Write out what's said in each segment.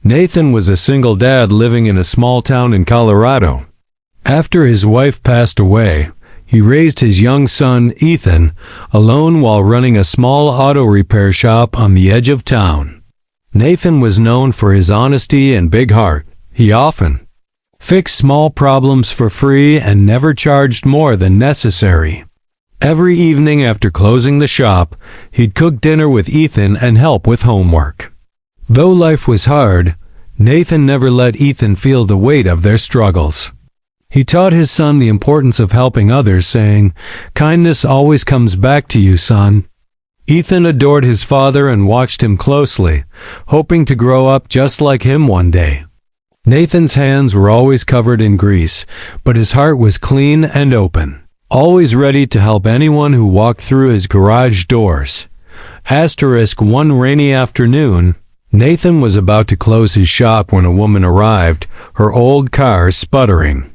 Nathan was a single dad living in a small town in Colorado. After his wife passed away, he raised his young son, Ethan, alone while running a small auto repair shop on the edge of town. Nathan was known for his honesty and big heart. He often fixed small problems for free and never charged more than necessary. Every evening after closing the shop, he'd cook dinner with Ethan and help with homework. Though life was hard, Nathan never let Ethan feel the weight of their struggles. He taught his son the importance of helping others, saying, "Kindness always comes back to you, son." Ethan adored his father and watched him closely, hoping to grow up just like him one day. Nathan's hands were always covered in grease, but his heart was clean and open, always ready to help anyone who walked through his garage doors. One rainy afternoon, Nathan was about to close his shop when a woman arrived, her old car sputtering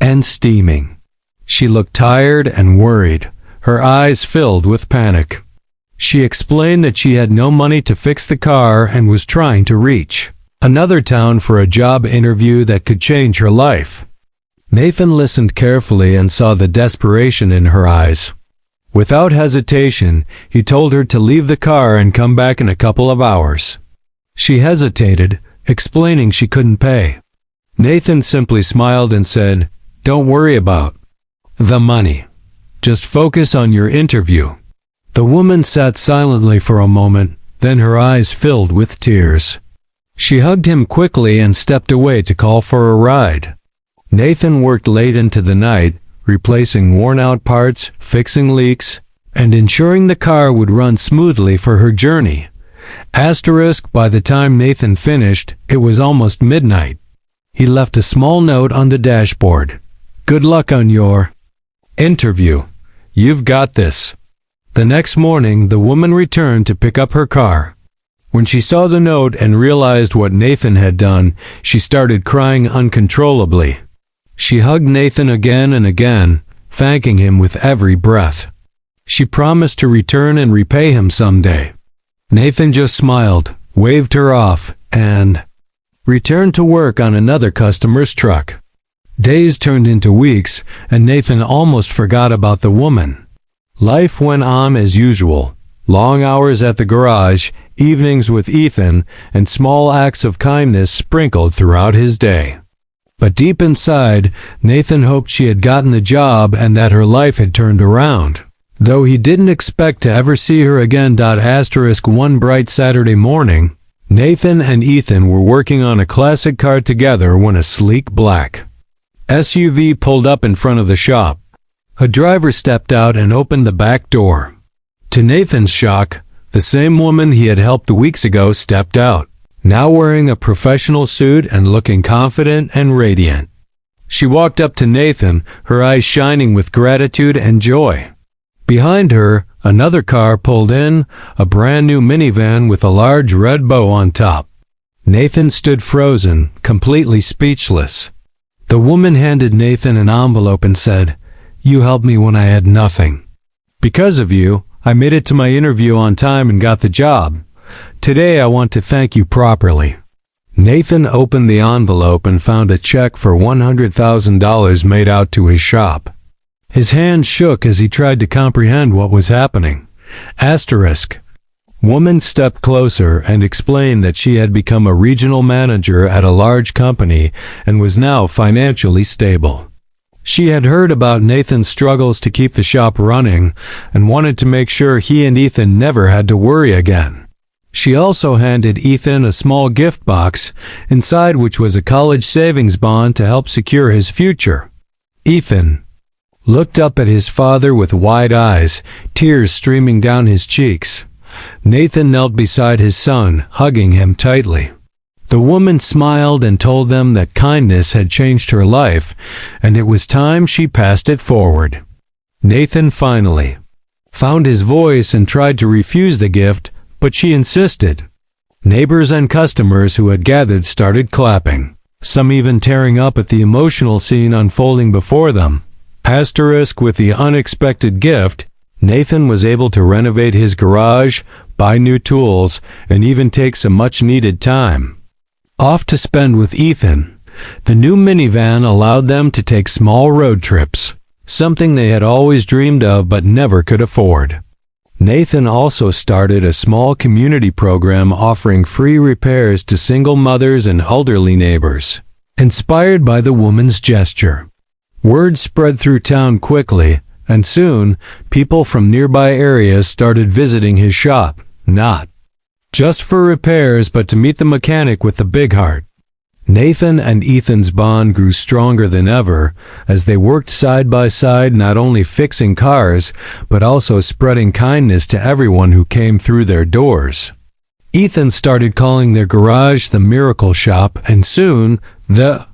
and steaming. She looked tired and worried, her eyes filled with panic. She explained that she had no money to fix the car and was trying to reach another town for a job interview that could change her life. Nathan listened carefully and saw the desperation in her eyes. Without hesitation, he told her to leave the car and come back in a couple of hours. She hesitated, explaining she couldn't pay. Nathan simply smiled and said, "Don't worry about the money. Just focus on your interview." The woman sat silently for a moment, then her eyes filled with tears. She hugged him quickly and stepped away to call for a ride. Nathan worked late into the night, replacing worn-out parts, fixing leaks, and ensuring the car would run smoothly for her journey. By the time Nathan finished, it was almost midnight. He left a small note on the dashboard. "Good luck on your interview. You've got this." The next morning, the woman returned to pick up her car. When she saw the note and realized what Nathan had done, she started crying uncontrollably. She hugged Nathan again and again, thanking him with every breath. She promised to return and repay him someday. Nathan just smiled, waved her off, and returned to work on another customer's truck. Days turned into weeks, and Nathan almost forgot about the woman. Life went on as usual. Long hours at the garage, evenings with Ethan, and small acts of kindness sprinkled throughout his day. But deep inside, Nathan hoped she had gotten the job and that her life had turned around. Though he didn't expect to ever see her again. One bright Saturday morning, Nathan and Ethan were working on a classic car together when a sleek black SUV pulled up in front of the shop. A driver stepped out and opened the back door. To Nathan's shock, the same woman he had helped weeks ago stepped out, now wearing a professional suit and looking confident and radiant. She walked up to Nathan, her eyes shining with gratitude and joy. Behind her, another car pulled in, a brand new minivan with a large red bow on top. Nathan stood frozen, completely speechless. The woman handed Nathan an envelope and said, "You helped me when I had nothing. Because of you, I made it to my interview on time and got the job. Today I want to thank you properly." Nathan opened the envelope and found a check for $100,000 made out to his shop. His hand shook as he tried to comprehend what was happening. Woman stepped closer and explained that she had become a regional manager at a large company and was now financially stable. She had heard about Nathan's struggles to keep the shop running and wanted to make sure he and Ethan never had to worry again. She also handed Ethan a small gift box, inside which was a college savings bond to help secure his future. Ethan looked up at his father with wide eyes, tears streaming down his cheeks. Nathan knelt beside his son, hugging him tightly. The woman smiled and told them that kindness had changed her life, and it was time she passed it forward. Nathan finally found his voice and tried to refuse the gift, but she insisted. Neighbors and customers who had gathered started clapping, some even tearing up at the emotional scene unfolding before them. With the unexpected gift, Nathan was able to renovate his garage, buy new tools, and even take some much-needed time Off to spend with Ethan, the new minivan allowed them to take small road trips, something they had always dreamed of but never could afford. Nathan also started a small community program offering free repairs to single mothers and elderly neighbors. Inspired by the woman's gesture, word spread through town quickly, and soon, people from nearby areas started visiting his shop, not just for repairs but to meet the mechanic with the big heart. Nathan and Ethan's bond grew stronger than ever as they worked side by side, not only fixing cars, but also spreading kindness to everyone who came through their doors. Ethan started calling their garage the Miracle Shop, and soon, the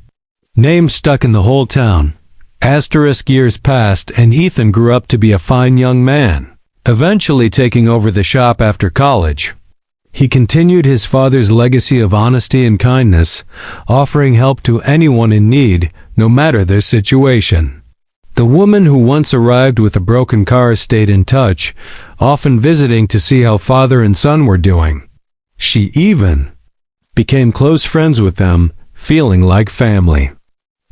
name stuck in the whole town. Years passed, and Ethan grew up to be a fine young man, eventually taking over the shop after college. He continued his father's legacy of honesty and kindness, offering help to anyone in need, no matter their situation. The woman who once arrived with a broken car stayed in touch, often visiting to see how father and son were doing. She even became close friends with them, feeling like family.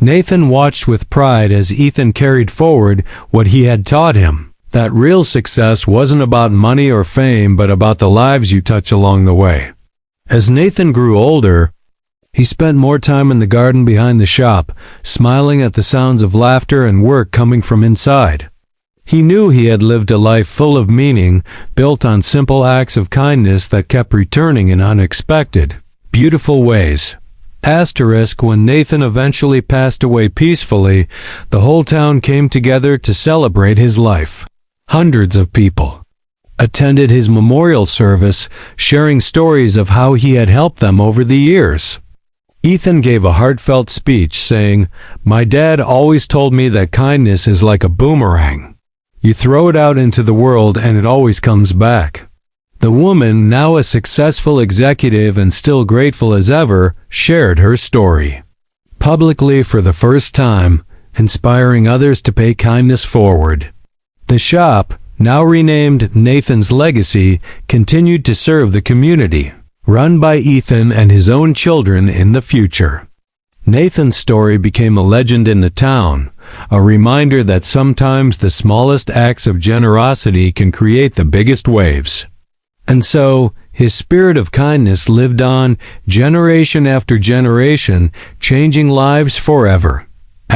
Nathan watched with pride as Ethan carried forward what he had taught him. That real success wasn't about money or fame, but about the lives you touch along the way. As Nathan grew older, he spent more time in the garden behind the shop, smiling at the sounds of laughter and work coming from inside. He knew he had lived a life full of meaning, built on simple acts of kindness that kept returning in unexpected, beautiful ways. When Nathan eventually passed away peacefully, the whole town came together to celebrate his life. Hundreds of people attended his memorial service, sharing stories of how he had helped them over the years. Ethan gave a heartfelt speech saying, "My dad always told me that kindness is like a boomerang. You throw it out into the world and it always comes back." The woman, now a successful executive and still grateful as ever, shared her story publicly for the first time, inspiring others to pay kindness forward. The shop, now renamed Nathan's Legacy, continued to serve the community, run by Ethan and his own children in the future. Nathan's story became a legend in the town, a reminder that sometimes the smallest acts of generosity can create the biggest waves. And so, his spirit of kindness lived on, generation after generation, changing lives forever. **